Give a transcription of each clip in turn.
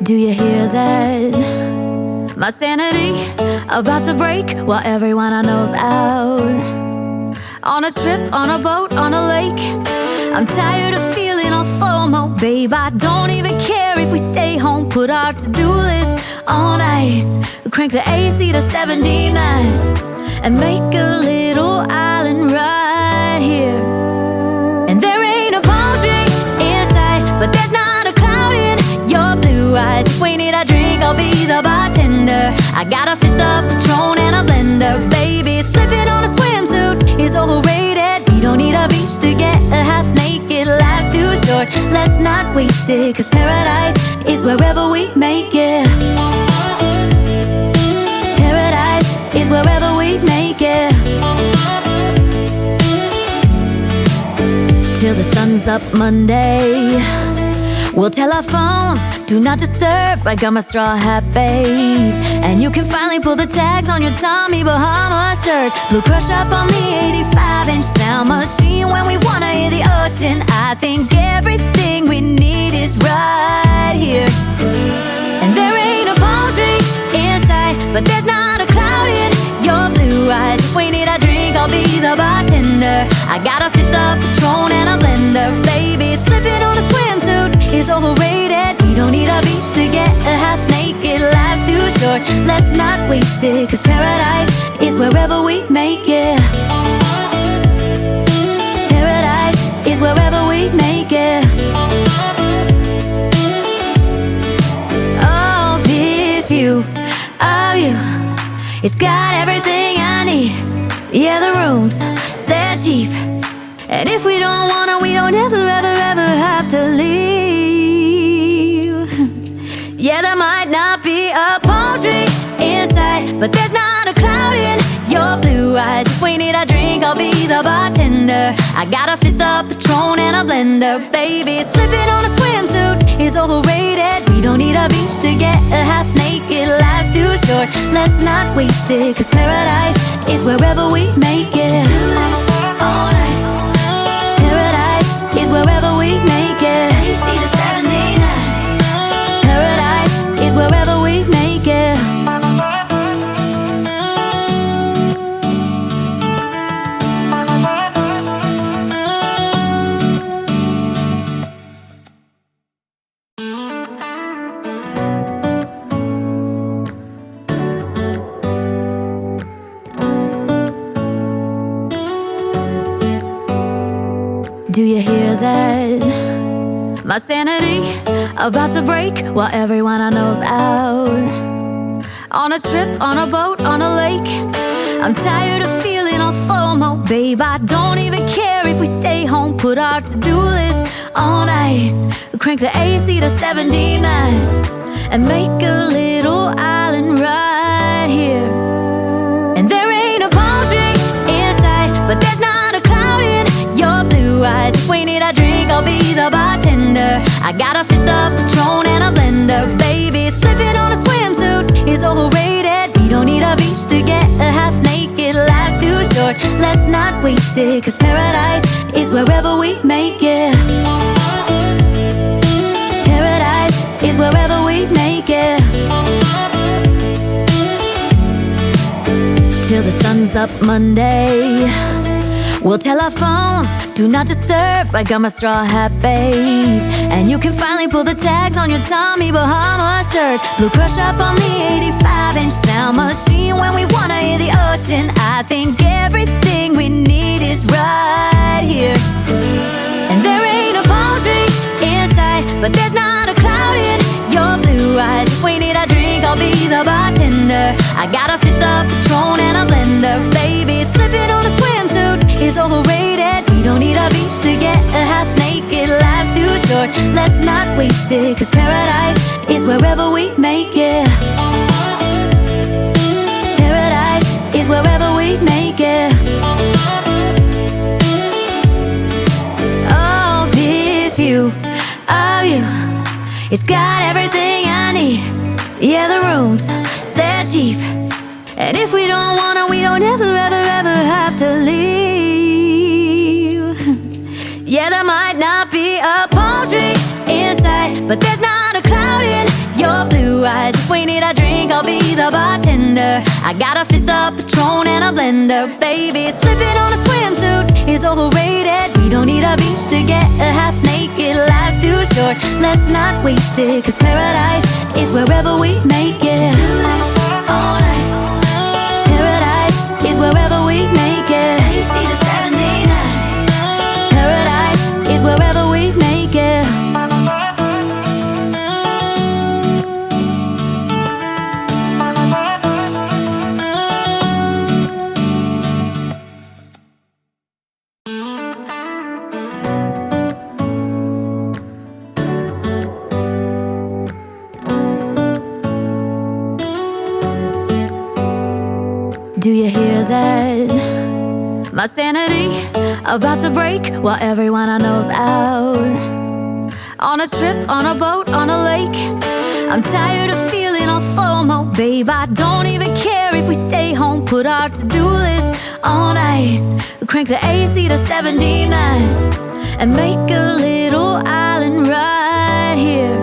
Do you hear that? My sanity about to break while everyone I know's out. On a trip, on a boat, on a lake. I'm tired of feeling all FOMO, babe. I don't even care if we stay home. Put our to-do list on ice. Crank the AC to 79 and make a little island right here. And there ain't a palm tree in sight, but there's not a cloud in your blue eyes. If we need a drink, I'll be the bartender. I got a fifth of Patron and a blender. Baby, slipping on a swimsuit is overrated. We don't need a beach to get a half naked. Life's too short, let's not waste it. Cause paradise is wherever we make it. Paradise is wherever we make it. Till the sun's up Monday, we'll tell our phones, do not disturb. I got my straw hat, babe. And you can finally pull the tags on your Tommy Bahama shirt. Blue crush up on the 85-inch sound machine. When we wanna hear the ocean, I think everything we need is right here. And there ain't a palm tree in sight, but there's not a cloud in your blue eyes. If we need a drink, I'll be the bartender. I got a fifth of Patron and a blender. Baby, slipping on a swimsuit is overrated. We don't need a beach to get a half naked. Life's too short, let's not waste it. Cause paradise is wherever we make it. Paradise is wherever we make it. Oh, this view of you, it's got everything I need. Yeah, the rooms, they're cheap. And if we don't wanna, we don't ever, ever, ever have to leave. Yeah, there might not be a palm tree in sight, but there's not a cloud in your blue eyes. If we need a drink, I'll be the bartender. I got a fifth of Patron and a blender. Baby, slipping on a swimsuit is overrated. We don't need a beach to get a half naked. Life's too short, let's not waste it. Cause paradise is wherever we make it. On ice. Paradise is wherever we make it. AC to 79. Paradise is wherever we make it. Do you hear that? My sanity about to break while everyone I know's out. On a trip, on a boat, on a lake. I'm tired of feeling all FOMO, babe. I don't even care if we stay home. Put our to-do list on ice. Crank the AC to 79 and make a little island right here. And there ain't a palm tree in sight, but there's not a cloud in your blue eyes. If we need a drink, I'll be the bartender. I got a fifth of Patron and a blender. Baby, slipping on a swimsuit is overrated. We don't need a beach to get a half naked. Life's too short, let's not waste it. Cause paradise is wherever we make it. Paradise is wherever we make it. Till the sun's up Monday, we'll tell our phones, do not disturb. I got my straw hat, babe. And you can finally pull the tags on your Tommy Bahama shirt. Blue crush up on the 85-inch sound machine. When we wanna hear the ocean, I think everything we need is right here. And there ain't a palm tree in sight, but there's not a cloud in your blue eyes. If we need a drink, I'll be the bartender. I got a fifth of Patron and a blender. Baby, slipping on a swimsuit is overrated. We don't need a beach to get a half naked. Life's too short, let's not waste it. Cause paradise is wherever we make it. Paradise is wherever we make it. Oh, this view of you, it's got everything I need. Yeah, the rooms, they're cheap. And if we don't wanna, we don't ever, ever, ever have to leave. Yeah, there might not be a palm tree in sight, but there's not a cloud in your blue eyes. If we need a drink, I'll be the bartender. I got a fifth of Patron and a blender. Baby, slipping on a swimsuit is overrated. We don't need a beach to get a half naked. Life's too short, let's not waste it, 'cause paradise is wherever we make it. On ice. Paradise is wherever we make it. AC to 79. Paradise is wherever we make it. Do you hear that? My sanity about to break while everyone I know's out. On a trip, on a boat, on a lake. I'm tired of feeling all FOMO, babe. I don't even care if we stay home. Put our to-do list on ice. Crank the AC to 79 and make a little island right here.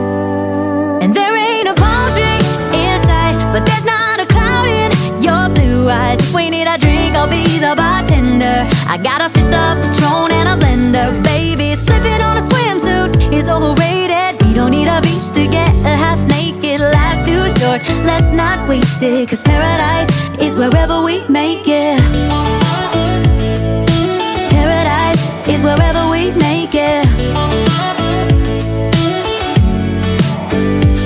And there ain't a palm tree in sight, but there's not a cloud in your blue eyes. If we need a drink, I'll be the bartender. I got a fifth of Patron and a blender. Baby, slipping on a swimsuit is overrated. We don't need a beach to get a half naked. Life's too short, let's not waste it, 'cause paradise is wherever we make it. Paradise is wherever we make it.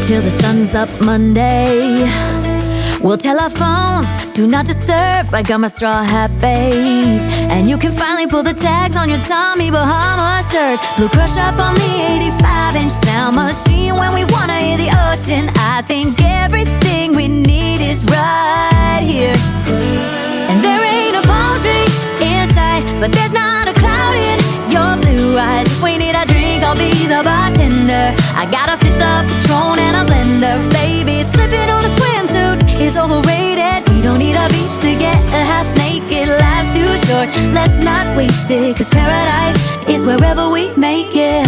Till the sun's up Monday, we'll tell our phones, do not disturb. I got my straw hat, babe. And you can finally pull the tags on your Tommy Bahama shirt. Blue crush up on the 85-inch sound machine when we wanna hear the ocean. I think everything we need is right here. And there ain't a palm tree in sight, but there's not a cloud in your blue eyes. If we need a drink, I'll be the bartender. I got a fifth of Patron and a blender. Baby, slipping on a swimsuit is overrated. We don't need a beach to get a half naked. Life's too short, let's not waste it, 'cause paradise is wherever we make it.